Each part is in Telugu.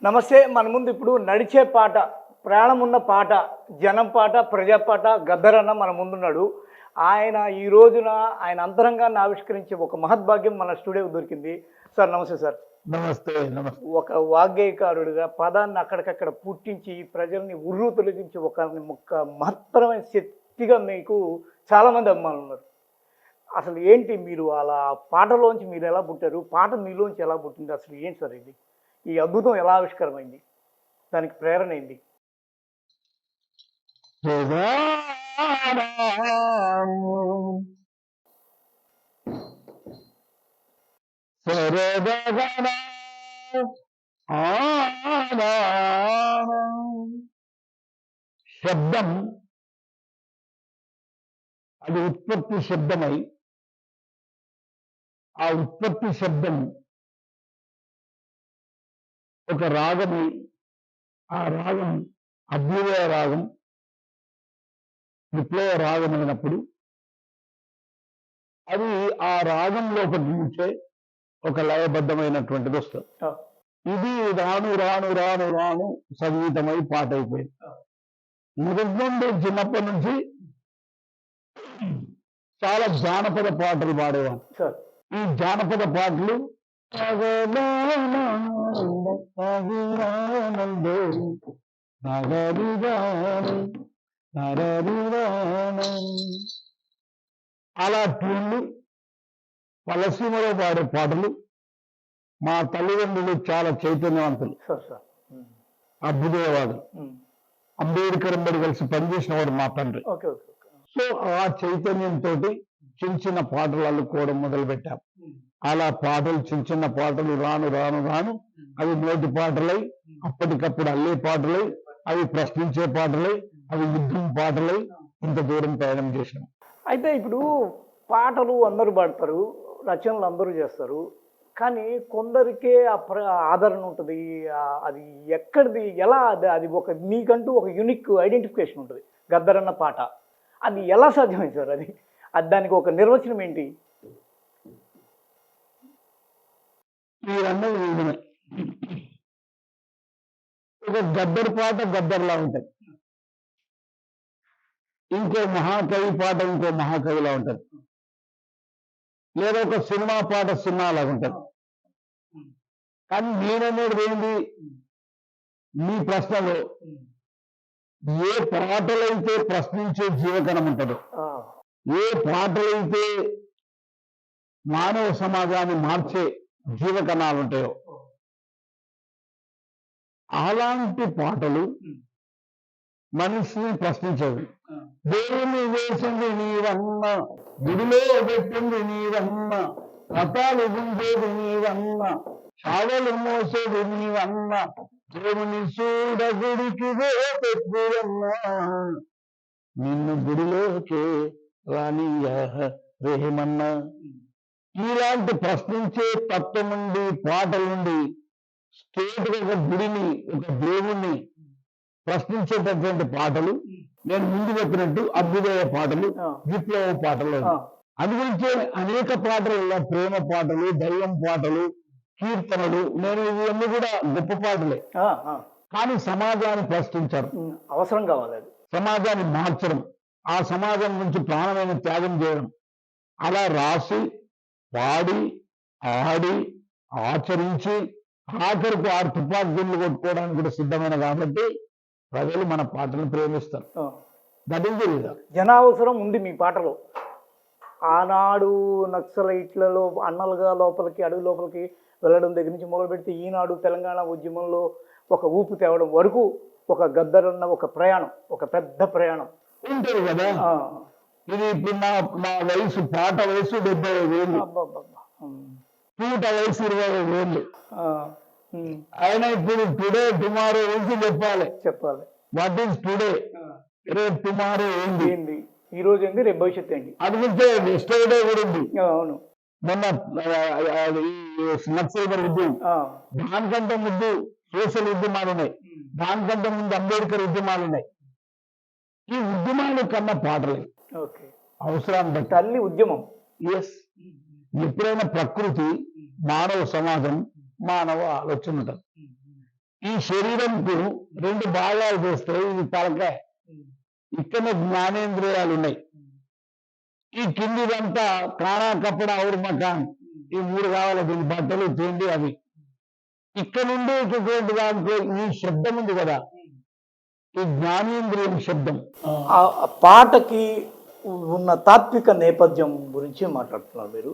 నమస్తే. మన ముందు ఇప్పుడు నడిచే పాట, ప్రాణం ఉన్న పాట, జనం పాట, ప్రజా పాట గద్దరన్న మన ముందున్నాడు. ఆయన ఈ రోజున ఆయన అంతరంగాన్ని ఆవిష్కరించే ఒక మహద్భాగ్యం మన స్టూడియోకి దొరికింది. సార్ నమస్తే సార్. నమస్తే. నమస్తే. ఒక వాగ్గేయకారుడిగా పదాన్ని అక్కడికక్కడ పుట్టించి ప్రజల్ని ఉర్రు తొలగించి ఒక మహత్తరమైన శక్తిగా మీకు చాలామంది అభిమానులు ఉన్నారు. అసలు ఏంటి మీరు అలా పాటలోంచి మీరు ఎలా పుట్టారు? పాట మీలోంచి ఎలా పుట్టింది? అసలు ఏంటి సార్ ఇది? ఈ అద్భుతం ఎలా ఆవిష్కారమైంది? దానికి ప్రేరణ ఏంటి? శబ్దం అది ఉత్పత్తి శబ్దమై ఆ ఉత్పత్తి శబ్దం ఒక రాగమై ఆ రాగం అభ్యుదయ రాగం విప్లవ రాగమైనప్పుడు అది ఆ రాగం లోపటి నుంచే ఒక లయబద్ధమైనటువంటిది వస్తుంది. ఇది రాను రాను రాను రాను సంగీతమై పాట అయిపోయింది. మొదటి నుండి చిన్నప్పటి నుంచి చాలా జానపద పాటలు పాడేవాడు. ఈ జానపద పాటలు అలా ట్యూన్లు పలసీమలో పాడే పాటలు. మా తల్లిదండ్రులు చాలా చైతన్యవంతులు, అభ్యుదయవాదులు. అంబేద్కర్ అంబడి కలిసి పనిచేసిన వాడు మా తండ్రి. సో ఆ చైతన్యంతో చిన్న చిన్న పాటలు అల్లుకోవడం మొదలు పెట్టాం. అలా పాటలు చిన్న చిన్న పాటలు రాను రాను రాను అవి నోటి పాటలై, అప్పటికప్పుడు అల్లే పాటలై, అవి ప్రశ్నించే పాటలై, అవి యుద్ధం పాటలై ఇంత దూరం ప్రయాణం చేశాం. అయితే ఇప్పుడు పాటలు అందరూ పాడతారు, రచనలు అందరూ చేస్తారు, కానీ కొందరికే ఆదరణ ఉంటుంది. అది ఎక్కడిది, ఎలా అది ఒక మీకంటూ ఒక యూనిక్ ఐడెంటిఫికేషన్ ఉంటుంది. గద్దరన్న పాట అది ఎలా సాధ్యమైంది సార్? అది దానికి ఒక నిర్వచనం ఏంటి? మీరన్నది నిజమే. ఒక గద్దర్ పాట గద్దర్లా ఉంటుంది, ఇంకో మహాకవి పాట ఇంకో మహాకవిలా ఉంటుంది, లేదా ఒక సినిమా పాట సినిమా లాగా ఉంటుంది. కానీ నేననేది ఏంటి, మీ ప్రశ్నలో ఏ పాటలైతే ప్రశ్నించే జీవకణం ఉంటుందో, ఏ పాటలైతే మానవ సమాజాన్ని మార్చే జీవకణాలు ఉంటాయో అలాంటి పాటలు మనిషిని ప్రశ్నించేవి. దేవుని వేసింది నీవన్న, గుడిలో పెట్టింది నీవన్న, మతాలు గుంజేది నీవన్న, చావలు మోసేది నీవన్న, దేవుని చూడ గుడికి పెట్టుదన్నా, నిన్ను గుడిలోకే రానియా రేమన్నా. ఇలాంటి ప్రశ్నించే తత్వం నుండి పాటల నుండి స్టేట్ ఒక గుడిని ఒక దేవుణ్ణి ప్రశ్నించేటటువంటి పాటలు నేను ముందు చెప్పినట్టు అభ్యుదయ పాటలు, విప్లవ పాటలు. అందుగురించే అనేక పాటలలో ప్రేమ పాటలు, దైవం పాటలు, కీర్తనలు, నేను ఇవన్నీ కూడా గొప్ప పాటలే. కానీ సమాజాన్ని ప్రశ్నించారు, అవసరం కావాలి, సమాజాన్ని మార్చడం, ఆ సమాజం నుంచి ప్రాణమైన త్యాగం చేయడం. అలా రాసి పాడి ఆడి ఆచరించి ఆఖరికి 6 తుపాకు గుండ్లు కొట్టుకోవడానికి కూడా సిద్ధమైన కాబట్టి ప్రజలు మన పాటలను ప్రేమిస్తారు. That is the reason. జనావసరం ఉంది మీ పాటలో. ఆనాడు నక్సలైట్లలో అన్నలుగా లోపలికి అడవి లోపలికి వెళ్ళడం దగ్గర నుంచి మొదలు పెడితే ఈనాడు తెలంగాణ ఉద్యమంలో ఒక ఊపు తేవడం వరకు ఒక గద్దరన్న ఒక ప్రయాణం, ఒక పెద్ద ప్రయాణం ఉంటుంది కదా. ఇది ఇప్పుడు నా వయసు, పాట వయసు 75 ఏళ్ళు, పూట వయసు 25 ఏళ్ళు. ఆయన ఇప్పుడు టుడే టుమారో ఏంటి చెప్పాలి. వాట్ ఈస్ టుడే, రేపు టుమారో ఏంటి, ఈ రోజు ఏంటి, రేపు భవిష్యత్తు ఏంటి, అది గురించి ఎస్టర్డే కూడా ఉంది. అవును, మొన్న నక్సల్ ఉద్యమం, దానికంటే ముందు సోషల్ ఉద్యమాలు ఉన్నాయి, దానికంటే ముందు అంబేద్కర్ ఉద్యమాలు ఉన్నాయి. ఈ ఉద్యమాలు కన్నా పాటలే అవసరాన్ని బట్టి తల్లి ఉద్యమం. ఎస్, ఎప్పుడైనా ప్రకృతి, మానవ సమాజం, మానవ ఆలోచన ఉంటుంది. ఈ శరీరంకు రెండు భాగాలు చేస్తే ఇది తలకాయ, ఇక్కడ జ్ఞానేంద్రియాలు ఉన్నాయి. ఈ కిందిదంతా కానా కప్పడ ఔర్ మకాన్, ఈ మూడు కావాలి, దీని బట్టలు తిండి అవి. ఇక్కడ నుండి ఇటువంటి దాంట్లో ఈ శబ్దం ఉంది కదా, ఈ జ్ఞానేంద్రియం శబ్దం. ఆ పాటకి ఉన్న తాత్విక నేపథ్యం గురించి మాట్లాడుతున్నారు మీరు.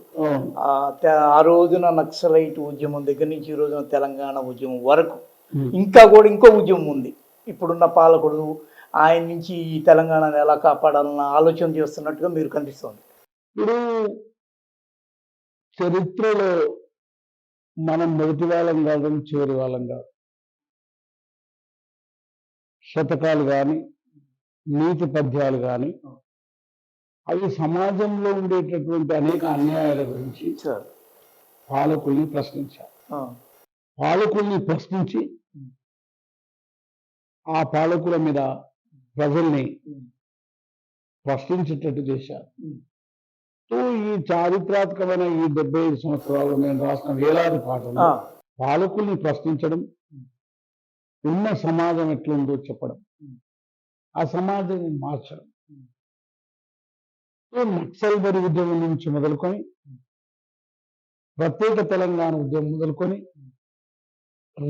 ఆ రోజున నక్సలైట్ ఉద్యమం దగ్గర నుంచి ఈ రోజున తెలంగాణ ఉద్యమం వరకు ఇంకా కూడా ఇంకో ఉద్యమం ఉంది. ఇప్పుడున్న పాలకుడు ఆయన నుంచి ఈ తెలంగాణను ఎలా కాపాడాలన్న ఆలోచన చేస్తున్నట్టుగా మీరు కనిపిస్తుంది. ఇప్పుడు చరిత్రలో మనం మొదటి వాళ్ళం కాదు, చివరి వాళ్ళం కాదు. శతకాలు కానీ నీతి పద్యాలు కానీ అవి సమాజంలో ఉండేటటువంటి అనేక అన్యాయాల గురించి పాలకుల్ని ప్రశ్నించారు. పాలకుల్ని ప్రశ్నించి ఆ పాలకుల మీద ప్రజల్ని ప్రశ్నించేటట్టు చేశారు. ఈ చారిత్రాత్మకమైన ఈ 75 సంవత్సరాలు నేను రాసిన వేలాది పాటలు పాలకుల్ని ప్రశ్నించడం, ఉన్న సమాజం ఎట్లుందో చెప్పడం, ఆ సమాజాన్ని మార్చడం. నక్సల్బరి ఉద్యమం నుంచి మొదలుకొని ప్రత్యేక తెలంగాణ ఉద్యమం మొదలుకొని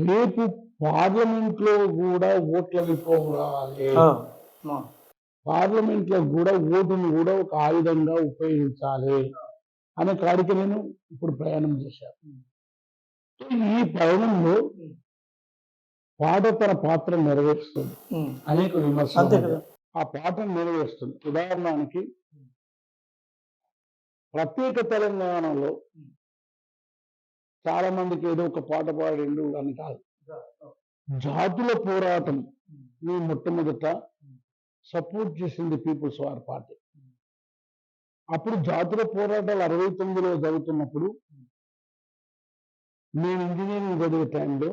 రేపు పార్లమెంట్ లో కూడా ఓట్ల విప్లవం రావాలి, పార్లమెంట్ లో కూడా ఓటును కూడా ఒక ఆయుధంగా ఉపయోగించాలి అనే కాడికి నేను ఇప్పుడు ప్రయాణం చేశాను. ఈ ప్రయాణంలో పాట తన పాత్ర నెరవేరుస్తుంది, అనేక విమర్శలు ఆ పాటను నెరవేరుస్తుంది. ఉదాహరణకి ప్రత్యేక తెలంగాణలో చాలా మందికి ఏదో ఒక పాట పాడిండు అని కాదు, జాతుల పోరాటం మొట్టమొదట సపోర్ట్ చేసింది పీపుల్స్ వార్ పార్టీ. అప్పుడు జాతుల పోరాటాలు 69లో జరుగుతున్నప్పుడు నేను ఇంజనీరింగ్ చదివే టైంలో,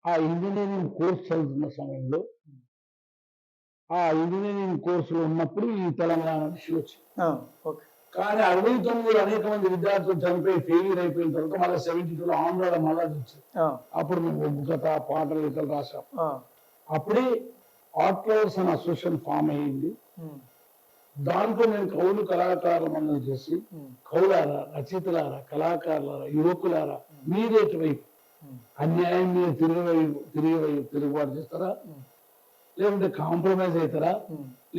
ఆ ఇంజనీరింగ్ కోర్స్ చదువుతున్న సమయంలో, ఆ ఇంజనీరింగ్ కోర్సులో ఉన్నప్పుడు ఈ తెలంగాణ ఇష్యూ వచ్చింది. కానీ 69లో అనేక మంది విద్యార్థులు చనిపోయి ఫెయిల్యూర్ అయిపోయిన తర్వాత మళ్ళీ 72లో ఆంధ్రాలో మళ్ళా వచ్చింది. అప్పుడు మేము ఒగ్గుకథ పాటలు ఇతలు రాసాం. అప్పుడే ఆర్ట్ లవర్స్ అనే అసోసియేషన్ ఫామ్ అయ్యింది. దాంట్లో నేను కవులు కళాకారుల మందం చేసి, కవులారా, రచయితలారా, కళాకారులారా, యువకులారా, మీరేటి వైపు అన్యాయం మీద తిరుగుబాటు చేస్తారా, లేకుంటే కాంప్రమైజ్ అవుతారా,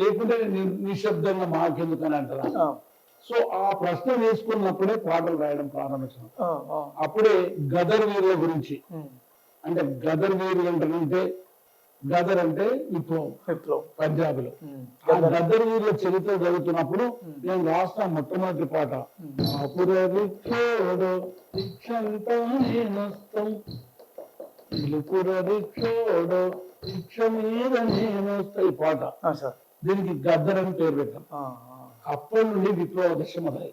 లేకుంటే నిశ్శబ్దంగా మాకెందుకని అంటారా? సో ఆ ప్రశ్న వేసుకున్నప్పుడే పాటలు రాయడం ప్రారంభించాం. అప్పుడే గదర్ వీరుల గురించి, అంటే గదర్ వీరులు అంటే గదర్ అంటే విప్లవం పంజాబ్ లో. ఆ గదర్ వీరుల చరిత్ర జరుగుతున్నప్పుడు నేను రాసిన మొట్టమొదటి పాట ఈ పాట. దీనికి గద్దర్ అని పేరు పెట్టాం. అప్పటి నుండి విప్లవ దశ మొదలై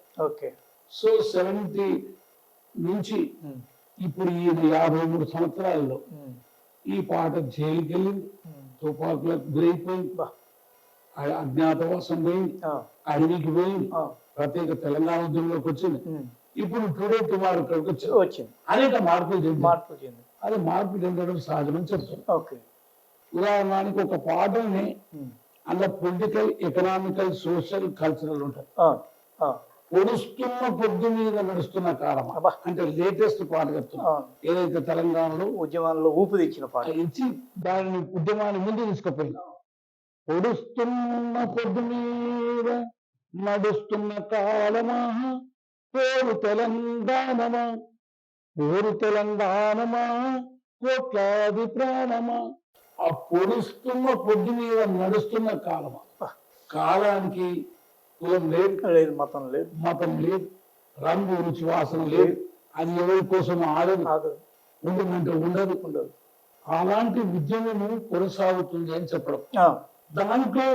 సో 70 నుంచి ఇప్పుడు ఈ 53 సంవత్సరాల్లో ఈ పాట జైలుకి వెళ్ళింది, తుపాకులకు గురైపోయింది, అజ్ఞాతవాసం పోయింది, అడవికి పోయింది, ప్రత్యేక తెలంగాణ ఉద్యమంలోకి వచ్చింది. ఇప్పుడు టుడే టుమారో వచ్చింది. అనేక మార్పులు చెంది అది మార్పు చెందడం సహజమని చెప్తాను. ఉదాహరణకి ఒక పాటని అందులో పొలిటికల్, ఎకనామికల్, సోషల్, కల్చరల్ ఉంటాయి. పొడుస్తున్న పొద్దు మీద నడుస్తున్న కాలం అంటే లేటెస్ట్ పాట చెప్తున్నా. ఏదైతే తెలంగాణలో ఉద్యమాల్లో ఊపు తెచ్చిన పాట ఇచ్చి దానిని ఉద్యమాన్ని ముందు తీసుకుపోయింది. పొడుస్తున్న పొద్దు మీద నడుస్తున్న కాలమా, పోరు తెలంగాణమా, పోరు తెలంగాణమా, కోట్లాది ప్రాణమా. ఆ పొడుస్తున్న పొద్దు మీద నడుస్తున్న కాలమా, కాలానికి కులం లేదు, మతం లేదు, రంగు రుచి వాసన లేదు, అది ఎవరి కోసం ఆడదు, ఉండమంటే ఉండదు. అలాంటి ఉద్యమము కొనసాగుతుంది అని చెప్పడం. దాంట్లో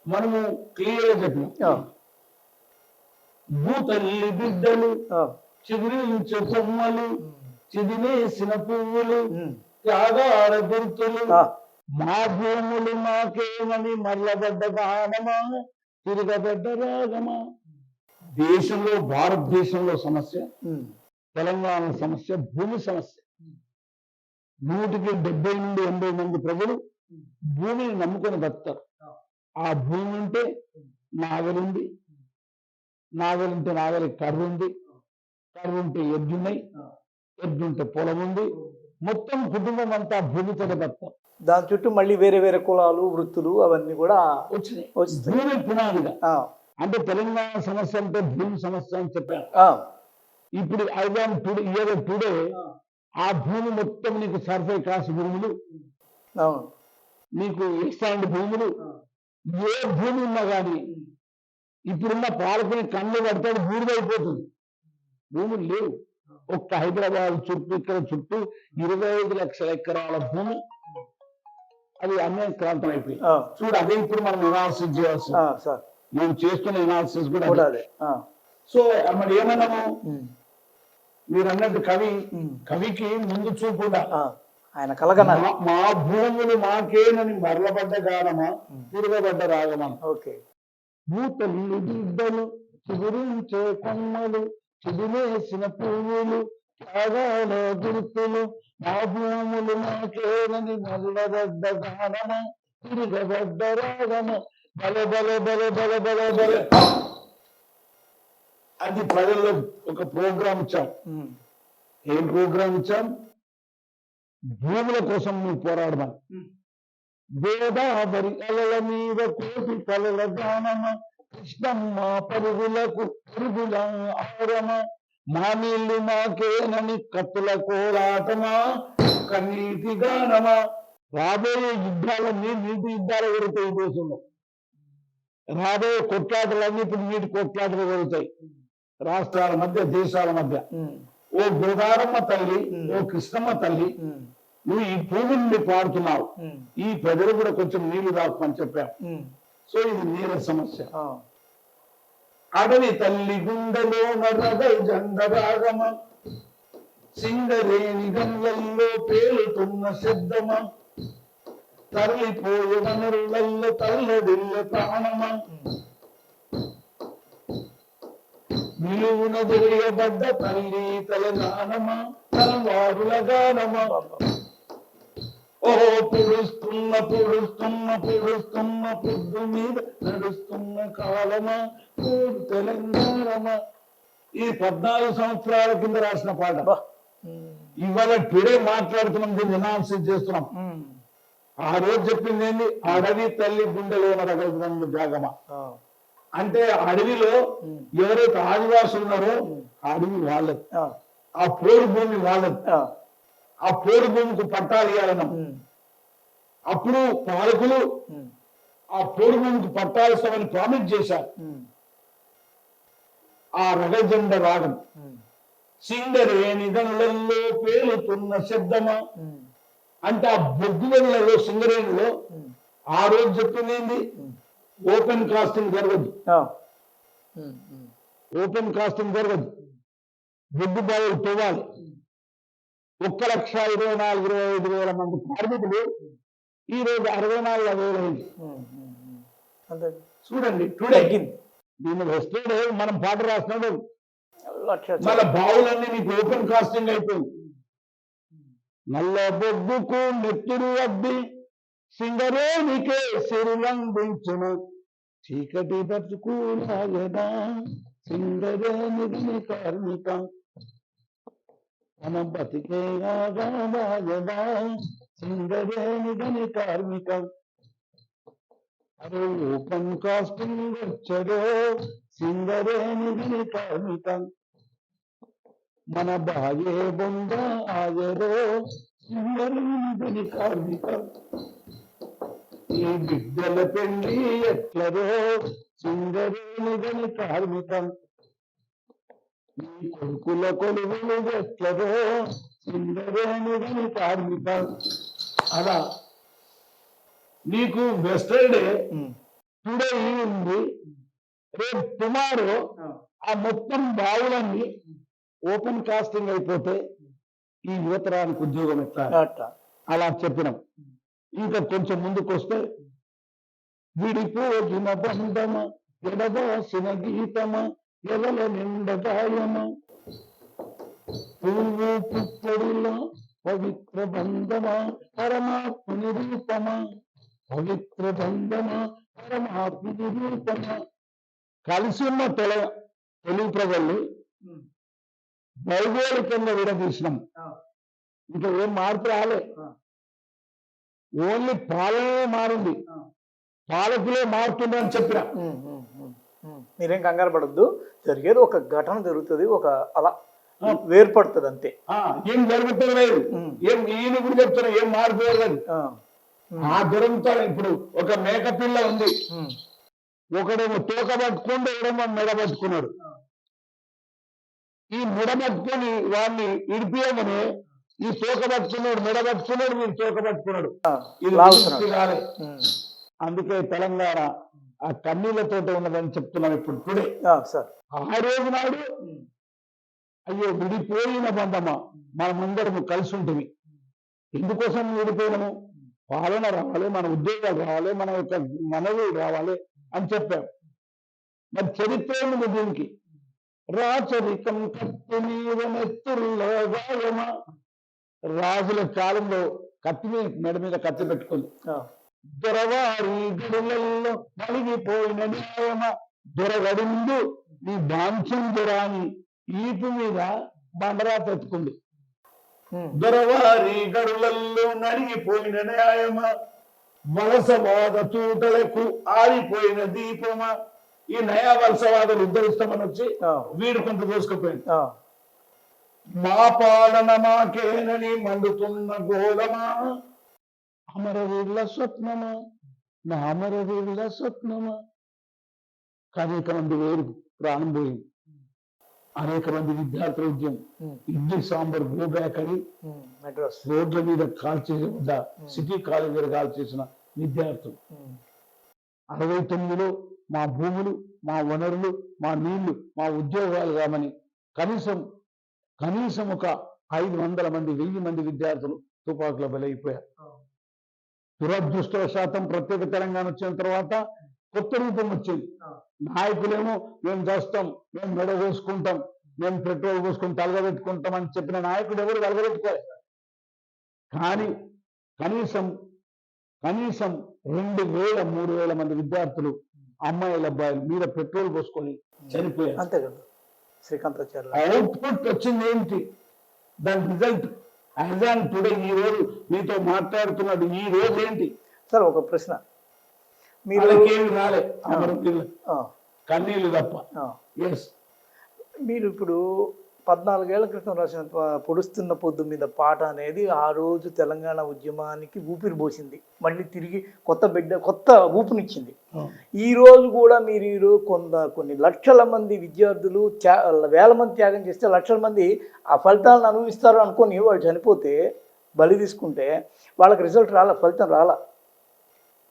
మనము క్లియర్ గా చెప్పినాం, భూతల్లి బిడ్డలు చిగురించే కొమ్మలు, చిదినేసిన పువ్వులు, త్యాగాల గుర్తులు, మా భూములు మాకేమని మరలబడ్డ గానమా, తిరగబడ్డ రాగమా. దేశంలో, భారతదేశంలో సమస్య, తెలంగాణ సమస్య భూమి సమస్య. 100కి 70 నుండి 80 మంది ప్రజలు భూమిని నమ్ముకొని బతుకుతారు. ఆ భూమి ఉంటే నాగలుంది, నాగలుంటే నాగలికి కర్ర ఉంది, కర్ర ఉంటే ఎద్దున్నాయి, ఎద్దుంటే పొలం ఉంది, మొత్తం కుటుంబం అంతా భూమితో బతుకుతారు. దాని చుట్టూ మళ్ళీ వేరే వేరే కులాలు వృత్తులు అవన్నీ కూడా వచ్చినాయి. వస్తాయి. భూమి పునాదిగా అంటే తెలంగాణ సమస్య అంటే భూమి సమస్య అని చెప్పాను. ఇప్పుడు ఇయర్ టుడే ఆ భూమి మొత్తం నీకు సర్ఫే కాస్ట్ భూములు, నీకు ఎక్స్టాండ్ భూములు, ఏ భూమి ఉన్నా కానీ ఇప్పుడున్న పాలకుని కళ్ళు పడతాడు బూడిదైపోతుంది. భూములు లేవు. ఒక్క హైదరాబాద్ చుట్టూ ఇక్కడ చుట్టూ 25 లక్షల ఎకరాల భూమి అది అన్యాక్రాంతం అయిపోయింది. చూడు అదే ఇప్పుడు మనం ఎనాలిసిస్ చేయాల్సి, మేము చేస్తున్న ఎనాలిసిస్ కూడా అదే. సో మరి ఏమన్నాము, మీరు అన్నట్టు కవికి ముందు చూపుడా ఆయన కలగన మా భూములు మాకేనని మరలబడ్డ గానమా తిరగబడ్డ రాగమా. ఓకే. భూతల్లి బిడ్డలు చిగురించే కొమ్మలు చిగురేసిన పువ్వులు త్యాగాల గుర్తులు మా భూములు మాకేనని మరలబడ్డ గానమా తిరగబడ్డ రాగమా. బల బల బల బల బల బల అది ప్రజల్లో ఒక ప్రోగ్రాం ఇచ్చాం. ఏం ప్రోగ్రాం ఇచ్చాం? భూముల కోసం నువ్వు పోరాడమని. గోదావరి అలల మీద కోటి కలల గానమ కృష్ణమ్మ పరుగులకు పరుగుల ఆరమ మా నీళ్లు మాకేనని కత్తుల కోలాటమా కన్నీటి గానమా. రాబోయే యుద్ధాలన్నీ నీటి యుద్ధాలు జరుగుతాయి. ఈ దేశంలో రాబోయే కొట్లాటలన్నీ ఇప్పుడు నీటి కొట్లాటలు జరుగుతాయి రాష్ట్రాల మధ్య, దేశాల మధ్య. ఓ గోదావరమ్మ తల్లి, ఓ కృష్ణమ్మ తల్లి, నువ్వు ఈ భూమిని పాడుతున్నావు, ఈ ప్రజలు కూడా కొంచెం నీళ్లు దాపమని చెప్పావు. సో ఇది నీళ్ళ సమస్య. అడవి తల్లి గుండెలో నరగై జండరాగమ సింగరేణి గంగల్లో పేలుతున్న శబ్దమ తరలిపోయే వనరులలో తల్లడిల్ల ప్రాణమా నిలువున తెలియబడ్డ తల్లి తెలంగాణమా తలవారుల గానమా. ఓహో పుడుస్తున్న పుడుస్తున్న పుడుస్తున్న పొద్దు మీద నడుస్తున్న కాలమా పూడు తెలంగాణమా. ఈ 14 సంవత్సరాల కింద రాసిన పాట ఇవాళ టుడే మాట్లాడుతున్నాం, దీన్ని ఎనాలిసిస్ చేస్తున్నాం. ఆ రోజు చెప్పింది ఏంది? అడవి తల్లి గుండెలో రగలుతున్న జాగమా అంటే అడవిలో ఎవరైతే ఆదివాసులు ఉన్నారో అడవి వాళ్ళది, ఆ పోరు భూమి వాళ్ళది, ఆ పోరు భూమికి పట్టాలు ఇవ్వాలన్నాం. అప్పుడు పాలకులు ఆ పోరు భూమికి పట్టాలు ఇస్తామని ప్రామిస్ చేశారు. ఆ రగజెండ రాగం సింగరేణి గనులలో పేలుతున్న శబ్దమా అంటే ఆ బొగ్గులలో సింగరేణిలో ఆ రోజు చెప్పింది ఏంది? ఓపెన్ కాస్టింగ్ జరగదు, ఓపెన్ కాస్టింగ్ జరగదు, బొగ్గు బావులు తవ్వాలి. 1,24,25,000 మంది కార్మికులు ఈ రోజు 64,000 అయింది. చూడండి టుడే దీన్ని వస్తే మనం పాట రాసినాడు మన బావులన్నీ నీకు ఓపెన్ కాస్టింగ్ అయిపోయింది. నల్ల బొగ్గుకు నెత్తురు అద్ది సింగరేణికే సిరులందించును చీకటి బతుకు లాగదా సింగరేణి కార్మిక మన బతికే లాగదా సింగరేణి కార్మిక. అరే ఓపెన్ కాస్టింగ్ వచ్చడో సింగరేణి కార్మిక మన బాగే బొంద ఆగరో సింగరేణి కార్మిక. ఈ బిడ్డల పెళ్లి ఎట్లరో సింగరేణి కార్మిక. ఈ కొడుకుల కొలువులు ఎట్లరో సింగరేణి కార్మిక. అలా నీకు వెస్టర్డే టుడే ఉంది, రేపు టుమారో ఆ మొత్తం బావులన్నీ ఓపెన్ కాస్టింగ్ అయిపోతే ఈ యువతరానికి ఉద్యోగం ఎట్లా అలా చెప్పినాం. ఇంకా కొంచెం ముందుకు వస్తే విడిపోజిన బంధమ ఎడబాసిన గీతమ ఎదల నిండగాయమ పువ్వు పుప్పొడిలో పవిత్ర బంధమా పరమాత్ముని రూపమా, పవిత్ర బంధమా పరమాత్ముని రూపమా. కలిసి ఉన్న తెలుగు ప్రజల్ని భౌగోళికంగా విడదీసినాం. ఇంకా ఏం మార్పు రాలే, ఓన్లీ పాలనే మారింది, పాలకులే మారుతుందని చెప్పిన. మీరేం కంగారు పడద్దు, జరిగేది ఒక ఘటన జరుగుతుంది, ఒక అలా వేర్పడుతుంది అంతే. ఏం జరుగుతుంది లేదు, ఏం ఈయన కూడా చెప్తున్నా ఏం మార్పు లేదు. ఆ జరుగుతారు. ఇప్పుడు ఒక మేకపిల్ల ఉంది, ఒకడేమో తోక పట్టుకుంటే ఒకడేమో మెడ పట్టుకున్నాడు. ఈ మెడ పట్టుకొని వాడిని ఇడిపియమని ఈ తోక పట్టుకున్నాడు, మెడ పట్టుకున్నాడు, మీరు తోక పట్టుకున్నాడు. ఇది కాలే. అందుకే తెలంగాణ ఆ కన్నీళ్లతో ఉన్నదని చెప్తున్నాం ఇప్పుడు టుడే. ఆ రోజు నాడు అయ్యో విడిపోయిన బంధమా, మనమందరము కలిసి ఉంటుంది. ఎందుకోసం విడిపోయినాము? పాలన రావాలి, మన ఉద్యోగాలు రావాలి, మన యొక్క మనవి రావాలి అని చెప్పాం. మరి చరిత్ర ఉంది దీనికి. రాచరికం కత్తి మీద నెత్తుల్లో గాయమా, రాజుల కాలంలో కత్తి మీద మెడ మీద కత్తి పెట్టుకుంది. దొరవారి గడులలో నలిగిపోయిన న్యాయమా, దొరగడి ముందు నీ బాంఛం దొరాని ఈపు మీద బండరా పెట్టుకుంది. దొరవారి గడులలో నలిగిపోయిన న్యాయమా, వలసవాద తూటలకు ఆరిపోయిన దీపమా. ఈ నయా వలసవాదులు ఉద్ధరిస్తామని వచ్చి వీడుకుంటూ దోసుకుపోయింది. మా పాలన మాకేనని మండుతున్న గోళమా, అమరవీరుల స్వప్నమా, నా అమరవీరుల స్వప్నమా. అనేక మంది వేరు ప్రాణం పోయింది, అనేక మంది విద్యార్థుల ఉద్యమం, ఇడ్లీ సాంబార్ గో బ్యాక్ అని రోడ్ల మీద కాల్చేసిన సిటీ కాలేజీ మీద కాల్చేసిన విద్యార్థులు. 69లో మా భూములు, మా వనరులు, మా నీళ్లు, మా ఉద్యోగాలు కామని కనీసం ఒక 500 మంది 1000 మంది విద్యార్థులు తుపాకుల బలైపోయారు. దురదృష్టవశాతం ప్రత్యేక తెలంగాణ వచ్చిన తర్వాత కొత్త రూపం వచ్చింది. నాయకులేమో మేము చేస్తాం, మేము మెడ కోసుకుంటాం, మేము పెట్రోల్ పోసుకుని తలగబెట్టుకుంటాం అని చెప్పిన నాయకుడు ఎవరు తలగబెట్టుకోవాలి. కానీ కనీసం 2000-3000 మంది విద్యార్థులు, అమ్మాయిల అబ్బాయిలు మీద పెట్రోల్ పోసుకొని చనిపోయారు. అంతే కదా శ్రీకాంతాచార్య. అవుట్పుట్ వచ్చింది ఏంటి? దాని రిజల్ట్ యాజ్ ఆన్ టుడే, ఈ రోజు మీతో మాట్లాడుతున్నాడు, ఈ రోజు ఏంటి? సార్ ఒక ప్రశ్న, మీరు రాలే కన్నీళ్ళు తప్ప. మీరు ఇప్పుడు 14 ఏళ్ల క్రితం రాసిన పొడుస్తున్న పొద్దు మీద పాట అనేది ఆ రోజు తెలంగాణ ఉద్యమానికి ఊపిరి పోసింది, మళ్ళీ తిరిగి కొత్త ఊపునిచ్చింది. ఈ రోజు కూడా మీరు కొన్ని లక్షల మంది విద్యార్థులు వేల మంది త్యాగం చేస్తే లక్షల మంది ఆ ఫలితాలను అనుభవిస్తారు అనుకొని వాళ్ళు చనిపోతే, బలి తీసుకుంటే వాళ్ళకి రిజల్ట్ ఫలితం రాలా.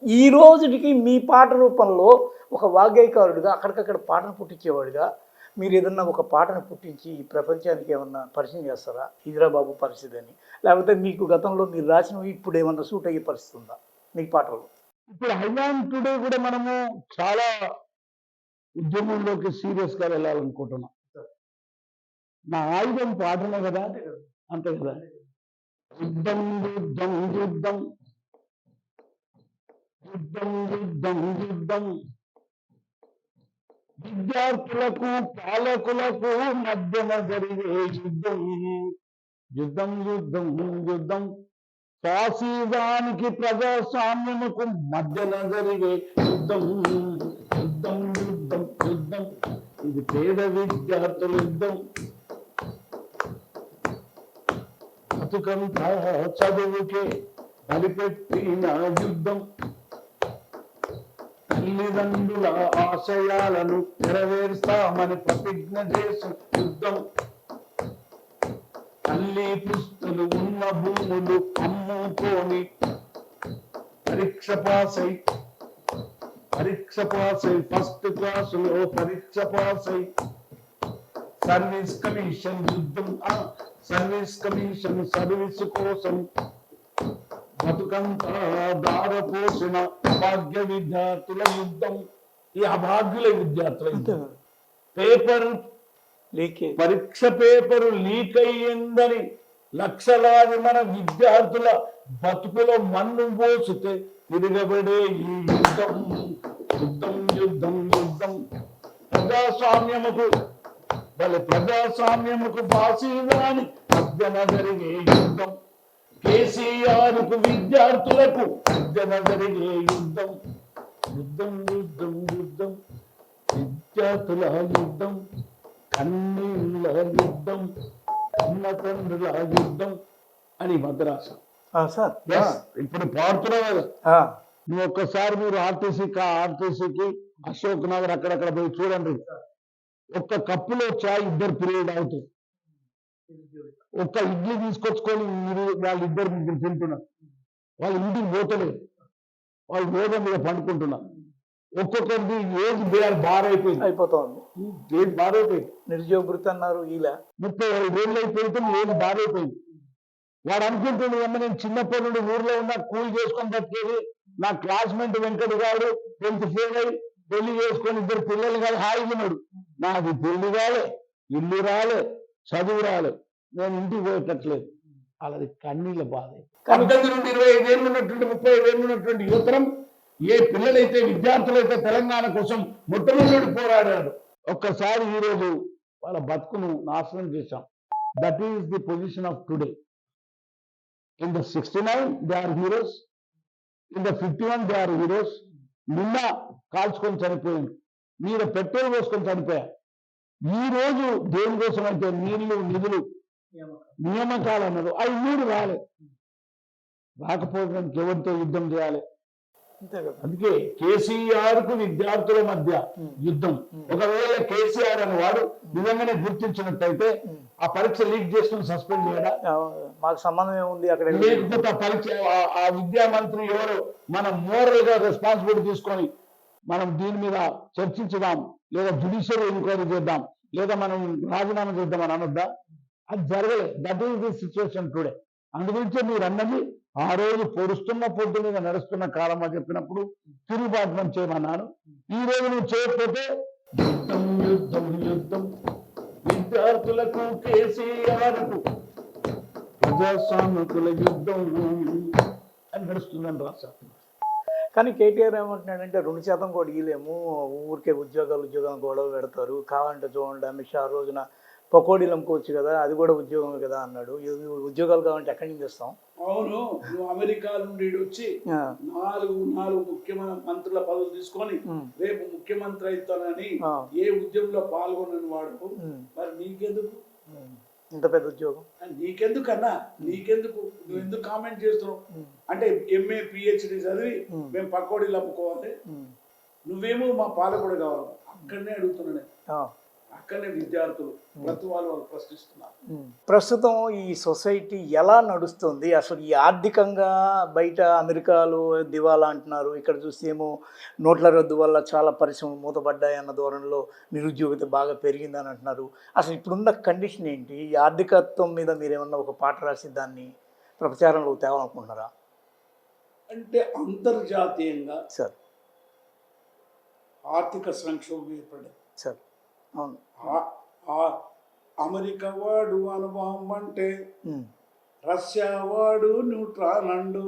ఈ రోజుకి మీ పాట రూపంలో ఒక వాగ్గేయకారుడిగా అక్కడికక్కడ పాటను పుట్టించేవాడిగా మీరు ఏదన్నా ఒక పాటను పుట్టించి ఈ ప్రపంచానికి ఏమన్నా పరిచయం చేస్తారా, ఇదిరా బాబు పరిస్థితి అని? లేకపోతే మీకు గతంలో మీరు రాసినవి ఇప్పుడు ఏమన్నా సూట్ అయ్యే పరిస్థితి ఉందా మీ పాటలు? ఇప్పుడు హైలాండ్ టుడే కూడా మనము చాలా ఉద్యమంలోకి సీరియస్గా వెళ్ళాలనుకుంటున్నాం. నా ఆయుధం పాటనే కదా, అంతే కదా. యుద్ధం యుద్ధం యుద్ధం యుద్ధం యుద్ధం యుద్ధం, విద్యార్థులకు పాలకులకు మధ్యన జరిగే యుద్ధం. యుద్ధం యుద్ధం యుద్ధం, ఫాసిజానికి ప్రజాస్వామ్యముకు మధ్యన జరిగే యుద్ధం. యుద్ధం యుద్ధం యుద్ధం, ఇది పేద విద్యార్థుల యుద్ధం. బతుకంతా చదువుకే బలిపెట్టిన యుద్ధం. తల్లిదండ్రుల ఆశయాలను నెరవేరుస్తామని ప్రతిజ్ఞ చేసిన యుద్ధం. తల్లి పుస్తలు ఉన్న భూములు అమ్ముకొని పరీక్ష పాసై ఫస్ట్ క్లాసులో పరీక్ష పాసై సర్వీస్ కమిషన్ యుద్ధం. సర్వీస్ కమిషన్ సర్వీస్ కోసం బతుకంతా దారపోసిన అభాగ్య విద్యార్థుల యుద్ధం. ఈ అభాగ్యుల విద్యార్థుల యుద్ధం. పరీక్ష పేపరు లీక్ అయ్యిందని లక్షలాది మన విద్యార్థుల బతుకులో మన్ను పోసితే తిరగబడే ఈ యుద్ధం యుద్ధం యుద్ధం యుద్ధం ప్రజాస్వామ్యముకు ప్రజాస్వామ్యముకు బాసీదాని మధ్యన జరిగే యుద్ధం కేసీఆర్కు విద్యార్థులకు మధ్యన జరిగే యుద్ధం యుద్ధం యుద్ధం యుద్ధం విద్యార్థుల యుద్ధం కన్నీళ్ళ యుద్ధం కన్న తండ్రుల యుద్ధం అని మద్రాస సార్ ఇప్పుడు పాడుతున్నావు కదా నువ్వు ఒక్కసారి మీరు ఆర్టీసీకి అశోక్ నగర్ అక్కడక్కడ పోయి చూడండి ఒక్క కప్పులో చాయ్ ఇద్దరు పిల్లలు తాగుతారు ఒక్క ఇడ్లీ తీసుకొచ్చుకొని వాళ్ళిద్దరు ముగ్గురు తింటున్నారు వాళ్ళు ఇంటికి పోతలేదు వాళ్ళు రోడ్ల మీద పండుకుంటున్నారు ఒక్కొక్కరికి ఏజ్ అయిపోతుంది ఏజ్ బారైపోయింది నిరుద్యోగ వృత్తి అన్నారు ఇలా 35 ఏళ్ళు అయిపోతే ఏజ్ బారైపోయింది వాడు అనుకుంటుండే అమ్మ నేను చిన్నప్పటి నుండి ఊర్లో ఉన్న కూలి చేసుకొని బతికేది నా క్లాస్మేట్ వెంకట గారు 10th ఫెయిల్ అయ్యి పెళ్లి చేసుకొని ఇద్దరు పిల్లలు కాదు హాయిగున్నాడు నాకు పెళ్లి రాలే ఇల్లు రాలే చదువు రాలే నేను ఇంటికి పోయేటట్లేదు అలాది కన్నీళ్ళ బాధ 18 నుండి 25 ఏళ్ళు ఉన్నటువంటి 35 ఏళ్ళు ఉన్నటువంటి యువతరం ఏ పిల్లలైతే విద్యార్థులైతే తెలంగాణ కోసం మొట్టమొదటి పోరాడారు ఒక్కసారి ఈరోజు వాళ్ళ బతుకును నాశనం చేశాం that is the position of today in the 69 they are heroes in the 51 they are heroes నిన్న కాల్చుకొని చనిపోయింది మీరు పెట్రోల్ పోసుకొని చనిపోయారు ఈ రోజు దేనికోసం అయితే నీళ్లు నిధులు నియామకాలు అన్నారు అవి 3 రాకపోవడానికి ఎవరితో యుద్ధం చేయాలి అందుకే కేసీఆర్ కు విద్యార్థుల మధ్య యుద్ధం ఒకవేళ కేసీఆర్ అని వాడు నిజంగానే గుర్తించినట్టయితే ఆ పరీక్ష లీక్ చేసుకుని సస్పెండ్ చేయడా మాకు సంబంధం ఏముంది అక్కడ లేకపోతే ఆ పరీక్ష ఆ విద్యా మంత్రి ఎవరు మనం మోరల్ గా రెస్పాన్సిబిలిటీ తీసుకొని మనం దీని మీద చర్చించుదాం లేదా జ్యుడిషియల్ ఎంక్వైరీ చేద్దాం లేదా మనం రాజీనామా చేద్దాం అని అనొద్దా అది జరగలేదు that is the situation today అందుగురించే మీరు అన్నది ఆ రోజు పొడుస్తున్న పొద్దు మీద నడుస్తున్న కాలం అని చెప్పినప్పుడు తిరుగుబాటు చేయమన్నాను ఈ రోజు నువ్వు చేయకపోతే యుద్ధం యుద్ధం యుద్ధం విద్యార్థులకు కేసీఆర్కు ప్రజాస్వామికుల యుద్ధం అని నడుస్తుందని రాశారు కానీ కేటీఆర్ ఏమంటున్నాడంటే 2% కూడా ఇవ్వలేము ఊరికే ఉద్యోగాలు గొడవ పెడతారు కావాలంటే చూడండి అమిత్ షా రోజున పకోడీలు అమ్ముకోవచ్చు కదా అది కూడా ఉద్యోగమే కదా అన్నాడు ఉద్యోగాలు కావాలంటే ఎక్కడి నుంచి ఇస్తాం అవును నువ్వు అమెరికా నుండి వచ్చి నాలుగు ముఖ్యమైన మంత్రుల పదవులు తీసుకొని రేపు ముఖ్యమంత్రి అవుతానని ఏ ఉద్యోగంలో పాల్గొనని వాడు మరి నీకెందుకు ఇంత పెద్ద ఉద్యోగం నీకెందుకన్నా నీకెందుకు నువ్వు ఎందుకు కామెంట్ చేస్తున్నావు అంటే MA PhD చదివి మేము పకోడీలు అమ్ముకోవాలి నువ్వేమో మా పాలకుడు కావాలి అక్కడనే అడుగుతున్నాను అక్కడనే విద్యార్థులు ప్రతి వాళ్ళు ప్రశ్నిస్తున్నారు ప్రస్తుతం ఈ సొసైటీ ఎలా నడుస్తుంది అసలు ఈ ఆర్థికంగా బయట అమెరికాలో దివాలా అంటున్నారు ఇక్కడ చూస్తేమో నోట్ల రద్దు వల్ల చాలా పరిశ్రమలు మూతపడ్డాయి అన్న ధోరణిలో నిరుద్యోగిత బాగా పెరిగిందని అంటున్నారు అసలు ఇప్పుడున్న కండిషన్ ఏంటి ఈ ఆర్థికత్వం మీద మీరేమన్నా ఒక పాట రాసి దాన్ని ప్రచారంలో తేవాలనుకుంటున్నారా అంటే అంతర్జాతీయంగా సార్ ఆర్థిక సంక్షోభం ఏర్పడింది సార్ అవును అమెరికా వాడు అనుభవం అంటే రష్యా వాడు న్యూట్రాన్ అండు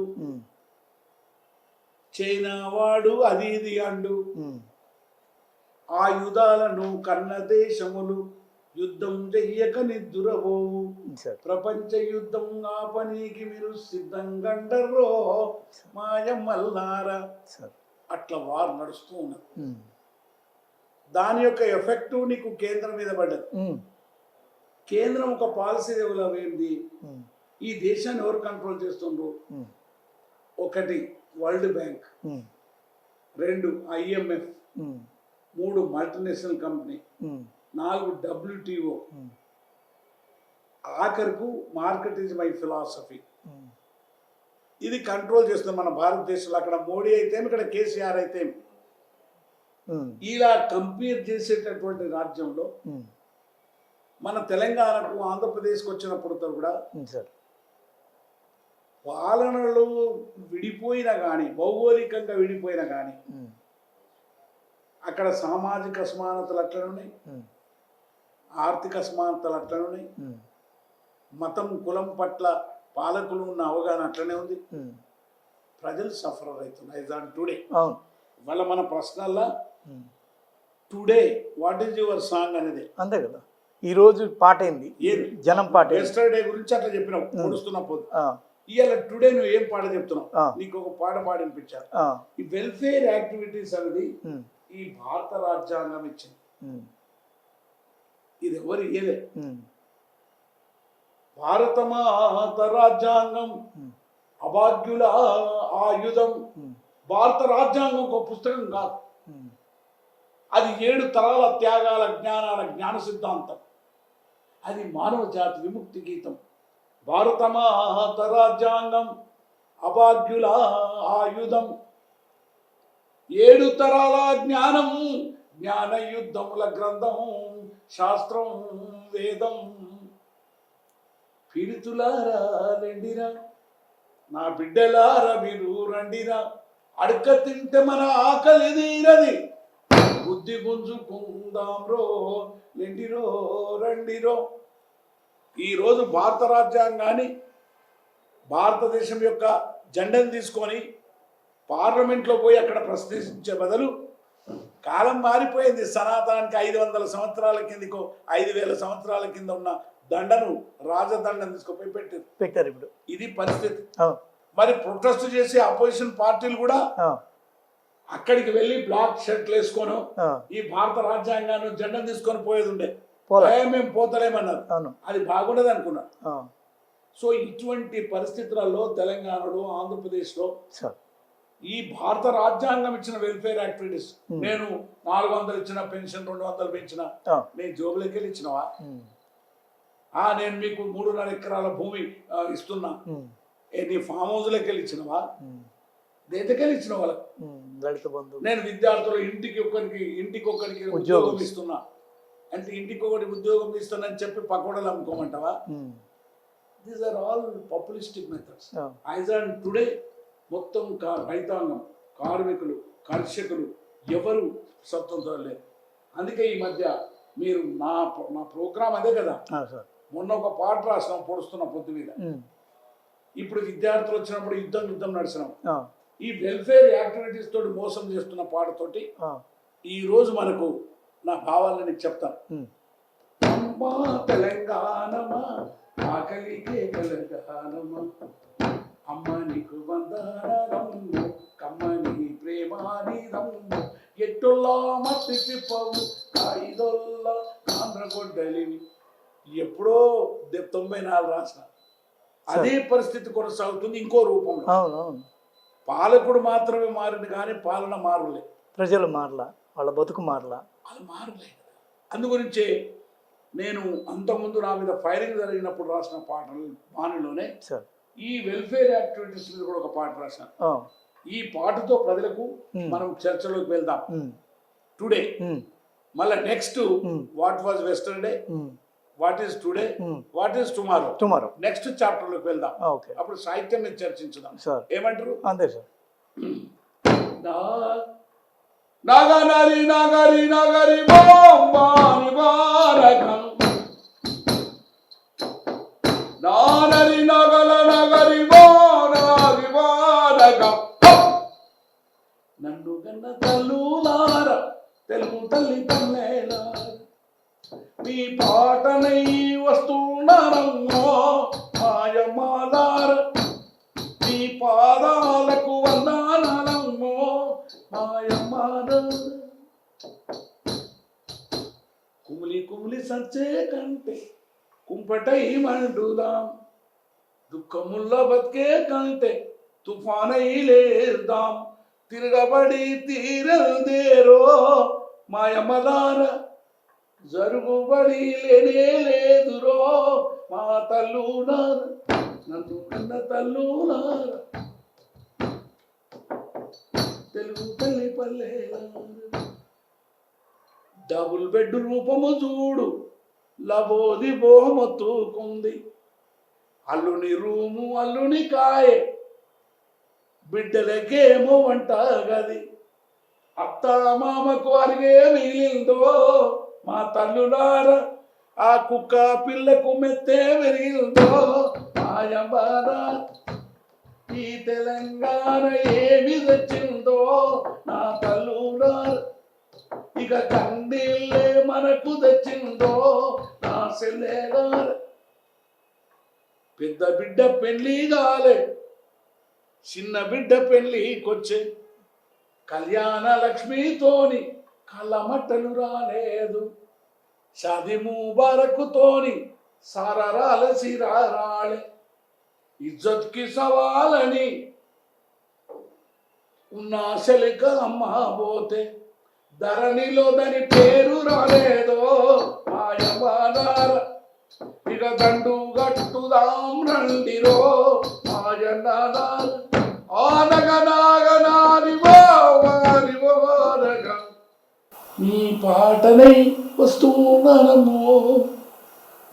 చైనా వాడు అది ఇది అండు ఆయుధాలను కన్న దేశములు యుద్ధం చెయ్యక నిద్దురబోవు ప్రపంచ యుద్ధం ఆపనీకి మీరు సిద్ధంగండర్రో మాయమల్లారా అట్లా వారు నడుస్తూ ఉన్నారు దాని యొక్క ఎఫెక్ట్ నీకు కేంద్రం మీద పడ్డది కేంద్రం ఒక పాలసీ డెవలప్ అయింది ఈ దేశాన్ని ఎవరు కంట్రోల్ చేస్తుండ్రు 1 world bank 2 IMF 3 multinational company 4 WTO ఆఖరుకు మార్కెట్ ఈజ్ మై ఫిలాసఫీ ఇది కంట్రోల్ చేస్తుంది మన భారతదేశంలో అక్కడ మోడీ అయితే ఇక్కడ కేసీఆర్ అయితే ఇలా కంపేర్ చేసేటటువంటి రాజ్యంలో మన తెలంగాణకు ఆంధ్రప్రదేశ్కి వచ్చినప్పుడు కూడా పాలనలు విడిపోయినా కానీ భౌగోళికంగా విడిపోయినా కానీ అక్కడ సామాజిక అసమానతలు అట్లనే ఉన్నాయి ఆర్థిక అసమానతలు అట్లనే ఉన్నాయి మతం కులం పట్ల పాలకులు ఉన్న అవగాహన అట్లనే ఉంది. ప్రజలు సఫర్ అవుతున్నారు ఐజ్ ఆన్ టుడే. అవును. వాళ్ళ మన ప్రశ్నల్లో today what is your song అనేది అంతే కదా. ఈ రోజు పాట ఏంది? జనం పాట. ఎస్టర్డే గురించి అట్లా చెప్పినావు పొడుస్తున్న పోదు. ఇవాళ టుడే నువ్వు ఏం పాట చెప్తున్నావు? నీకు ఒక పాట పాడిపించారు. ఈ వెల్ఫేర్ యాక్టివిటీస్ అనేది ఈ భారత రాజ్యాంగం ఇచ్చింది. ఇది ఎవరు ఇయ్యలే. భారతమాత రాజ్యాంగం అభాగ్యుల ఆయుధం. భారత రాజ్యాంగం ఒక పుస్తకం కాదు, అది 7 తరాల త్యాగాల జ్ఞానాల జ్ఞాన సిద్ధాంతం. అది మానవ జాతి విముక్తి గీతం. భారతమాత రాజ్యాంగం అభాగ్యుల ఆయుధం. 7 తరాల జ్ఞానం జ్ఞాన యుద్ధముల గ్రంథం శాస్త్రం వేదం. పీడితులారా లెండిరా, నా బిడ్డలారా మీరు రండిరా, అడక తింటే మన ఆకలి తీరది, బుద్ధి గుంజుకుందాం రో లెండిరో రండిరో. ఈరోజు భారత రాజ్యాంగాన్ని భారతదేశం యొక్క జెండాను తీసుకొని పార్లమెంట్లో పోయి అక్కడ ప్రశ్నించే బదులు కాలం మారిపోయింది. సనాతనానికి 500 సంవత్సరాల కిందకో 5000 సంవత్సరాల కింద ఉన్న దండను రాజదండను తీసుకుపోయి పెట్టారు ఇప్పుడు. ఇది పరిస్థితి. మరి ప్రొటెస్ట్ చేసే అపోజిషన్ పార్టీలు కూడా అక్కడికి వెళ్ళి బ్లాక్ షర్ట్లు వేసుకొని ఈ భారత రాజ్యాంగాన్ని జెండా తీసుకొని పోయేది ఉండే. మేము పోతలేమన్నారు. అది బాగుండదు అనుకున్నారు. సో ఇటువంటి పరిస్థితులలో తెలంగాణలో ఆంధ్రప్రదేశ్లో ఈ భారత రాజ్యాంగం ఇచ్చిన వెల్ఫేర్ యాక్టివిటీస్, నేను 400 ఇచ్చిన పెన్షన్ 200 పెంచిన, నేను జోబులకి వెళ్ళి ఇచ్చినవా? నేను మీకు 3.5 ఎకరాల భూమి ఇస్తున్నా, నీ ఫామ్ హౌస్లోకి వెళ్ళి ఇచ్చినవా? దేనికెళ్ళి ఇచ్చిన వాళ్ళకి? నేను విద్యార్థులు ఇంటికి ఒక్కరికి ఉద్యోగం ఇస్తున్నా అంటే ఇంటికి ఒకటి ఉద్యోగం ఇస్తున్నా అని చెప్పి పకోడలు అమ్ముకోమంటావా? These are all populistic methods. As on today మొత్తం రైతాంగం, కార్మికులు, కర్షకులు ఎవరు స్వతంత్రం లేదు. అందుకే ఈ మధ్య మీరు నా ప్రోగ్రామ్ అదే కదా, మొన్న ఒక పాట రాసినాం పొడుస్తున్న పొద్దు మీద. ఇప్పుడు విద్యార్థులు వచ్చినప్పుడు యుద్ధం నడిచినాం. ఈ వెల్ఫేర్ యాక్టివిటీస్ తోటి మోసం చేస్తున్న పాటతోటి ఈ రోజు మనకు నా భావాలను నీకు చెప్తాను. అమ్మా తెలంగాణమా ఆకలికే తెలంగాణమా, అమ్మ నీకు వందనము కమ్మని ప్రేమానిదము, ఎట్టుల్లా మట్టి తిప్పవు కాయిదొల్లా ఆంధ్రగొడ్డలివి. ఎప్పుడో 94 రాసిన అదే పరిస్థితి కొనసాగుతుంది ఇంకో రూపంలో. పాలకుడు మాత్రమే మారింది కానీ పాలన మారలే, ప్రజలు మారలా, వాళ్ళ బతుకు మారలా, వాళ్ళు మారలే. అందుగురించే నేను అంతకుముందు నా మీద ఫైరింగ్ జరిగినప్పుడు రాసిన పాటలు బాణిలోనే ఈ వెల్ఫేర్ యాక్టివిటీస్ మీద కూడా ఒక పాట రాశాను. ఈ పాటతో ప్రజలకు మనం చర్చలోకి వెళ్దాం. టుడే మళ్ళీ next what was yesterday, what is today, what is tomorrow next chapter లోకి వెళ్దాం. అప్పుడు సాహిత్యం మీద చర్చించుదాం. ఏమంటారు? అంతే సార్. నాగరి నాగరి నాగరి బాంబాని బారకం, నాగరి నగల నగరి బారి బారకం, నన్ను కన్న తల్లులార తెలుగు తల్లి పల్లెలార, నీ పాటనై వస్తున్నారమ్మో మాయమాలార, నీ పాదాలకు వందనాలమ్మో మాయమాల. కుమిలి కుమిలి సచ్చే కంటే కుంపటై మండుదాం, దుఃఖముల్లో బతికే కంటే తుఫానై లేద్దాం, తిరగబడి తీరదేరో మాయమలార, జరుగుబడి లేనే లేదురో మా తల్లులార, నన్ను కన్న తల్లులార తెలుగు తల్లి పల్లెలార. డబుల్ బెడ్ రూపము చూడు లబోది బోమొత్తుకుంది, అల్లుని రూము అల్లుని కాయే, బిడ్డలకేమో వంట గది, అత్త మామకు అరిగే మిగిలిందో మా తల్లులార, ఆ కుక్క పిల్లకు మెత్తే పెరిగిందో మాయబార ఈ తెలంగాణ ఏమి తెచ్చిందో నా తల్లురా ఇక కందిల్లే మనకు తెచ్చిందో నా సెల్లెగా పెద్ద బిడ్డ పెళ్లి కాలే చిన్న బిడ్డ పెళ్లికొచ్చే కళ్యాణ లక్ష్మితోని కళ్ళమట్టలు రాలేదు షాది ముబారకుతోని సారాల సిరారాళే ఇజ్జత్కి సవాలని ఉన్న శలికలమ్మ పోతే ధరణిలో దాని పేరు రాలేదో మాయవాదార ఇక దండు గట్టుదాం రండిరో మాయనాదార ఆనగనాగనారివోరివోరగా నీ పాటనై వస్తున్నానమ్మో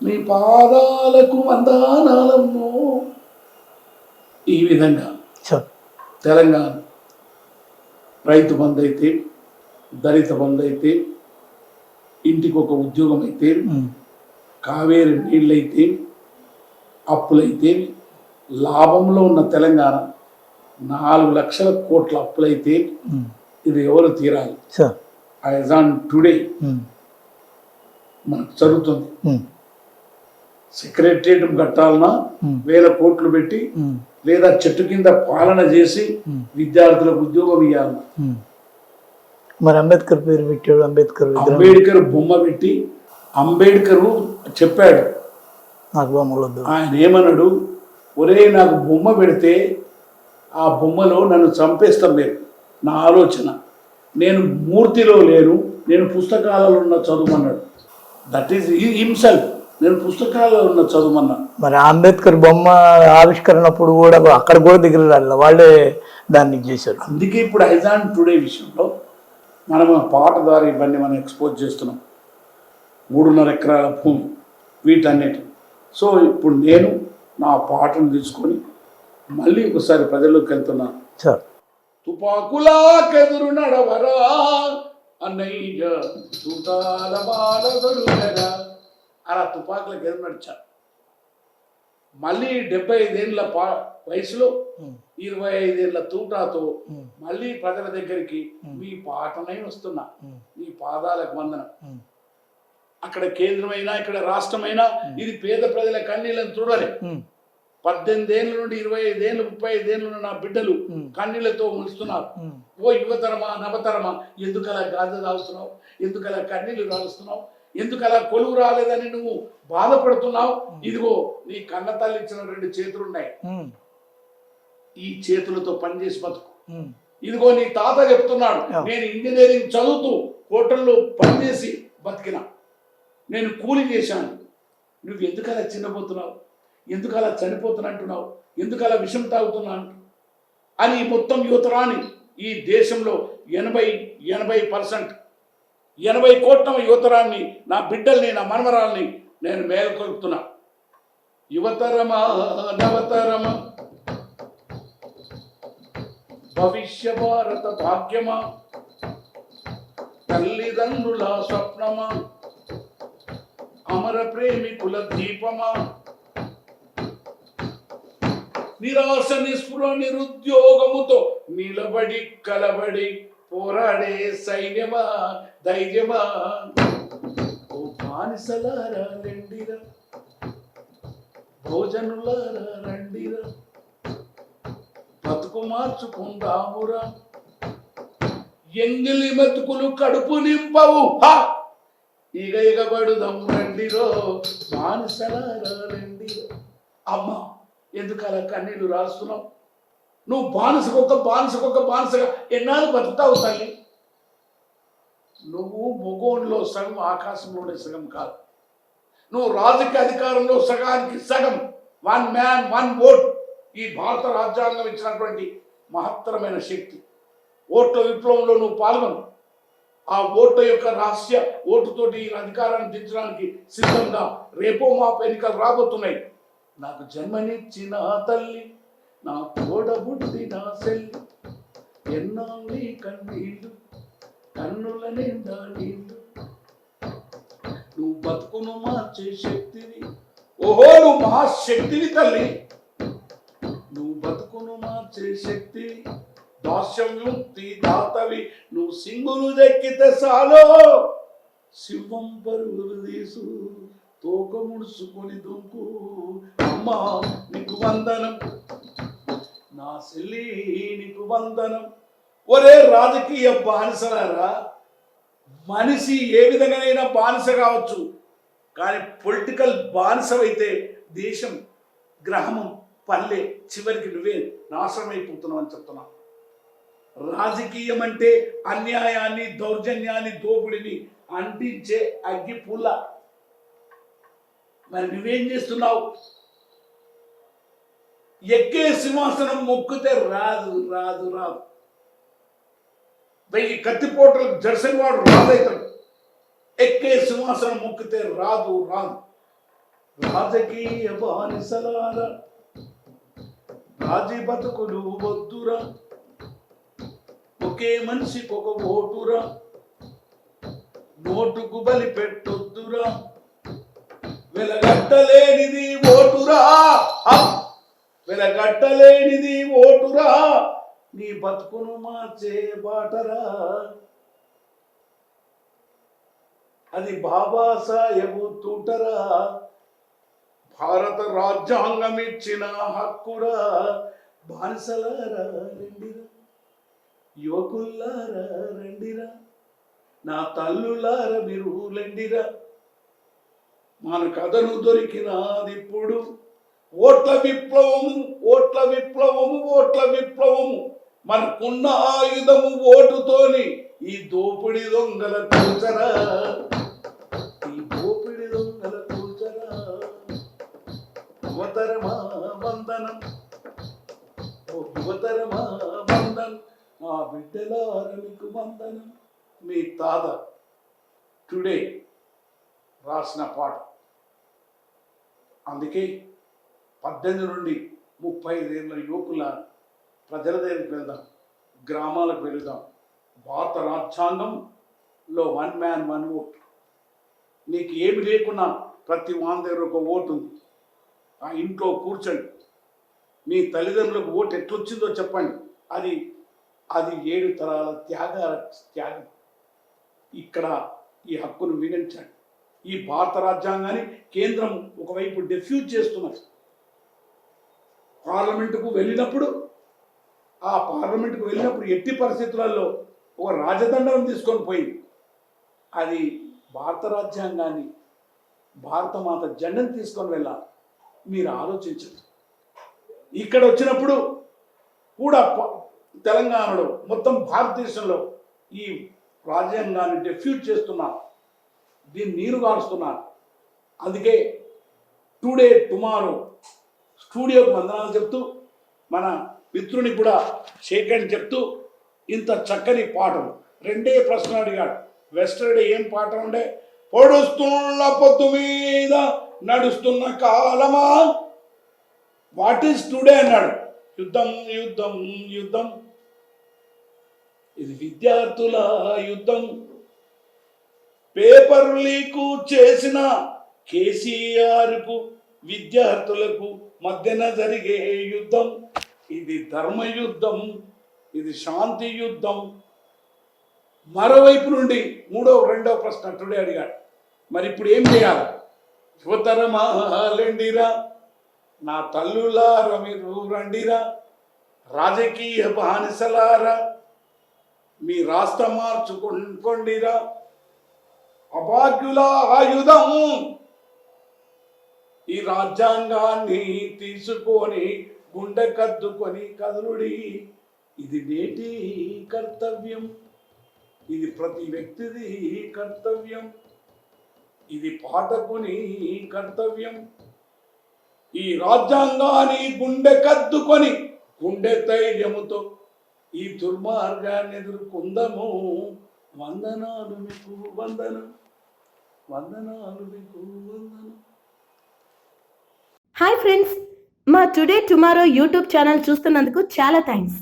నీ పాదాలకు వందనాలమ్మో. ఈ విధంగా తెలంగాణ రైతు బంధు అయితే, దళిత బంధు అయితే, ఇంటికి ఒక ఉద్యోగం అయితే, కావేరి నీళ్ళైతే, అప్పులైతే, లాభంలో ఉన్న తెలంగాణ 4 లక్షల కోట్ల అప్పులైతే ఇది ఎవరు తీరాలి? యాజ్ ఆన్ టుడే మనకు జరుగుతుంది. సెక్రటరియట్ కట్టాలన్నా 1000 కోట్లు పెట్టి, లేదా చెట్టు కింద పాలన చేసి విద్యార్థులకు ఉద్యోగం ఇవ్వాలి. మరి అంబేద్కర్ పేరు పెట్టాడు, అంబేద్కర్ బొమ్మ పెట్టి అంబేద్కర్ చెప్పాడు నాకు బొమ్మలు. ఆయన ఏమన్నాడు? ఒరే నాకు బొమ్మ పెడితే ఆ బొమ్మలో నన్ను చంపేస్తాం మీరు. నా ఆలోచన, నేను మూర్తిలో లేను, నేను పుస్తకాలలో ఉన్న చదువుమన్నాడు. That is himself. నేను పుస్తకాలలో ఉన్న చదువుమన్నా. మరి అంబేద్కర్ బొమ్మ ఆవిష్కరణప్పుడు కూడా అక్కడ కూడా దగ్గర వాళ్ళే దాన్ని చేశారు. అందుకే ఇప్పుడు ఐజాన్ టుడే విషయంలో మనం పాట ద్వారా ఇవన్నీ మనం ఎక్స్పోజ్ చేస్తున్నాం. 3.5 ఎకరాల భూమి వీటన్నిటి. సో ఇప్పుడు నేను నా పాటను తీసుకొని మళ్ళీ ఒకసారి ప్రజల్లోకి వెళ్తున్నాను. తుపాకులాకెదురు నడవరా అన్నయ్య తుటాల బాలదొరుగరా అలా తుపాకులకు ఎదురు నడిచాను. మళ్ళీ 75 ఏళ్ళ వయసులో 25 ఏళ్ళ తూటాతో మళ్ళీ ప్రజల దగ్గరికి మీ పాటనై వస్తున్నా. మీ పాదాలకు వందనం. అక్కడ కేంద్రమైనా ఇక్కడ రాష్ట్రమైనా ఇది పేద ప్రజల కన్నీళ్ళని చూడాలి. 18 ఏళ్ళ నుండి 25 ఏళ్ళు 35 ఏళ్ళు నా బిడ్డలు కన్నీళ్లతో ములుస్తున్నారు. ఓ యువతరమా నవతరమా, ఎందుకలా గాజ తాగుతున్నావు? ఎందుకలా కన్నీళ్లు రాలుస్తున్నావు? ఎందుకలా కొలువు రాలేదని నువ్వు బాధపడుతున్నావు? ఇదిగో నీ కన్న తల్లి ఇచ్చిన 2 చేతులున్నాయి. ఈ చేతులతో పనిచేసి బతుకు. ఇదిగో నీ తాత చెప్తున్నాడు, నేను ఇంజనీరింగ్ చదువుతూ హోటల్లో పనిచేసి బతికినా, నేను కూలి చేశాను. నువ్వు ఎందుకలా చిన్నపోతున్నావు? ఎందుకలా చనిపోతున్నట్టున్నావు? ఎందుకలా విషం తాగుతున్నావు అని మొత్తం యువతరాన్ని ఈ దేశంలో 80% 80 కోట్ల యువతరాన్ని, నా బిడ్డల్ని, నా మనమరాల్ని నేను మేల్కొల్పుతున్నా. యువతరమా నవతరమా, భవిష్య భారత భాగ్యమా, తల్లిదండ్రుల స్వప్నమా, అమర ప్రేమికుల దీపమా, నిరాశ నిస్పృహ నిరుద్యోగముతో నిలబడి కలబడి పోరాడే సైన్యమా, ధైర్యమా, ఓ బానిసలారా లెండిరా, భోజనులారా రండిరా, బతుకు మార్చుకుందామురా, ఎంగిలి మెతుకులు కడుపు నింపవు, ఇగ ఇగబడుదాం రండిరో, బానిసలారా రండిరో. అమ్మా, ఎందుకు అలా కన్నీళ్ళు రాస్తున్నావు? నువ్వు బానిసగా ఎన్నాళ్ళు బతుకుతావు తల్లి? నువ్వు మొగోన్లో సగం, ఆకాశంలోనే సగం కాదు. నువ్వు రాజకీయ అధికారంలో సగానికి సగం. 1 మ్యాన్ 1 ఓట్. ఈ భారత రాజ్యాంగం ఇచ్చినటువంటి మహత్తరమైన శక్తి. ఓట్ల విప్లవంలో నువ్వు పాల్గొను. ఆ ఓట్ల యొక్క రహస్య ఓటుతోటి ఈ అధికారాన్ని దించడానికి సిద్ధంగా రేపో మాపు ఎన్నికలు రాబోతున్నాయి. నాకు జన్మనిచ్చిన తల్లి, నా తోడబుట్టి నా సెల్లి, ఎన్నాళ్ళి కన్నీళ్ళు, కన్నుల నిండా నీళ్ళు, నువ్వు బతుకును మార్చే శక్తివి. ఓహో నువ్వు మహాశక్తివి తల్లి, నువ్వు బతుకును మార్చే శక్తివి, దాస్యం ముక్తి దాతవి, నువ్వు సింగులు దక్కితే సాలో సింహం పరుగులు తీసు తోక ముడుచుకొని దుంకు. అమ్మా నీకు వందనం, నా చెల్లి నీకు వందనం. ఒరే రాజకీయ బానిసలారా, మనిషి ఏ విధంగానైనా బానిస కావచ్చు, కానీ పొలిటికల్ బానిసవైతే దేశం, గ్రామం, పల్లె చివరికి నువ్వే నాశనం అయిపోతున్నావు అని చెప్తున్నా. రాజకీయం అంటే అన్యాయాన్ని, దౌర్జన్యాన్ని, దోపిడిని అంటించే అగ్గి పుల్ల. మరి నువ్వేం చేస్తున్నావు? ఎక్కే సింహాసనం మొక్కితే రాదు రాదు రాదు. 1000 కత్తిపోటలకు జర్సన్ వాడు రాదైతాడు. ఎక్కే సింహాసనం మొక్కితే రాదు రాదు. రాజకీయ బానిసలాల రాజీ బతుకులు వద్దురా, ఒకే మనిషికి ఒక ఓటురా, నోటుకు బలి పెట్టొద్దురా, వెలగట్టలేనిది ఓటురా, వెలగట్టలేనిది ఓటురా, నీ బతుకును మార్చే బాటరా. అది బాబాసాహెబు తూటరా, భారత రాజ్యాంగం ఇచ్చిన హక్కురా. బానిసలారా రండిరా, యువకుల్లారా రండిరా, నా తల్లులారా మీరు లెండిరా. మన కథను దొరికినాదిప్పుడు ఓట్ల విప్లవము, ఓట్ల విప్లవము, ఓట్ల విప్లవము. మనకున్న ఆయుధము ఓటుతోని ఈ దోపిడి దొంగల కూర్చరా, ఈ దోపిడి దొంగల కూర్చరా. యువతరమా వందనం, ఓ యువతరమా వందనం, నా బిడ్డలార మీకు వందనం. మీ తాత టుడే రాసిన పాట. అందుకే 18 నుండి 35 ఏళ్ళ యువకుల ప్రజల దగ్గరికి వెళ్దాం, గ్రామాలకు వెళుదాం. భారత రాజ్యాంగంలో 1 man 1 vote. నీకు ఏమి లేకున్నా ప్రతి వాని దగ్గర ఒక ఓటు ఉంది. ఆ ఇంట్లో కూర్చోండి, మీ తల్లిదండ్రులకు ఓటు ఎట్లొచ్చిందో చెప్పండి. అది 7 తరాల త్యాగం. ఇక్కడ ఈ హక్కును వినించండి. ఈ భారత రాజ్యాంగాన్ని కేంద్రం ఒకవైపు డెఫ్యూజ్ చేస్తున్నది. పార్లమెంటుకు వెళ్ళినప్పుడు ఎట్టి పరిస్థితులలో ఒక రాజదండం తీసుకొని పోయింది. అది భారత రాజ్యాంగాన్ని, భారత మాత జెండాను తీసుకొని వెళ్ళాలి. మీరు ఆలోచించండి. ఇక్కడ వచ్చినప్పుడు కూడా తెలంగాణలో, మొత్తం భారతదేశంలో ఈ రాజ్యాంగాన్ని డెఫ్యూజ్ చేస్తున్నారు, దీన్ని నీరు గారుస్తున్నారు. అందుకే టుడే టుమారో స్టూడియోకి వందనాలు చెప్తూ, మన మిత్రునికి కూడా షేక్ హ్యాండ్ చెప్తూ, ఇంత చక్కని పాటలు 2 ప్రశ్నలు అడిగాడు. వెస్టర్డే ఏం పాట ఉండే? పొడుస్తున్న పొద్దు మీద నడుస్తున్న కాలమా, వాట్ ఈస్ టుడే అన్నాడు. యుద్ధం యుద్ధం యుద్ధం, ఇది విద్యార్థుల యుద్ధం. పేపర్ లీకు చేసిన కేసీఆర్కు విద్యార్థులకు మధ్యన జరిగే యుద్ధం. ఇది ధర్మయుద్ధం, ఇది శాంతి యుద్ధం. మరోవైపు నుండి 2వ ప్రశ్న టుడే అడిగాడు. మరి ఇప్పుడు ఏం చేయాలి? యువతరమా లెండిరా, నా తల్లులార మీరు రండిరా, రాజకీయ బానిసలారా మీ రాష్ట్రం మార్చుకొండిరా. అభాగ్యుల ఆయుధం ఈ రాజ్యాంగాన్ని తీసుకొని గుండె కద్దుకొని కదులుడి. ఇది నేటి కర్తవ్యం, ఇది ప్రతి వ్యక్తిది కర్తవ్యం, ఇది పాఠకుని కర్తవ్యం. ఈ రాజ్యాంగాన్ని గుండె కద్దుకొని గుండె ధైర్యముతో ఈ దుర్మార్గాన్ని ఎదుర్కొందము. వందనాలు మీకు వందనం, వందనాలు మీకు వందనం. హాయ్ ఫ్రెండ్స్, మా టుడే టుమారో యూట్యూబ్ ఛానల్ చూస్తున్నందుకు చాలా థ్యాంక్స్.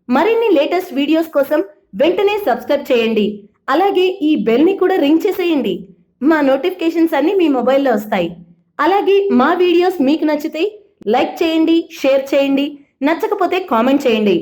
మరిన్ని లేటెస్ట్ వీడియోస్ కోసం వెంటనే సబ్స్క్రైబ్ చేయండి. అలాగే ఈ బెల్ ని కూడా రింగ్ చేసేయండి. మా నోటిఫికేషన్స్ అన్ని మీ మొబైల్లో వస్తాయి. అలాగే మా వీడియోస్ మీకు నచ్చితే లైక్ చేయండి, షేర్ చేయండి, నచ్చకపోతే కామెంట్ చేయండి.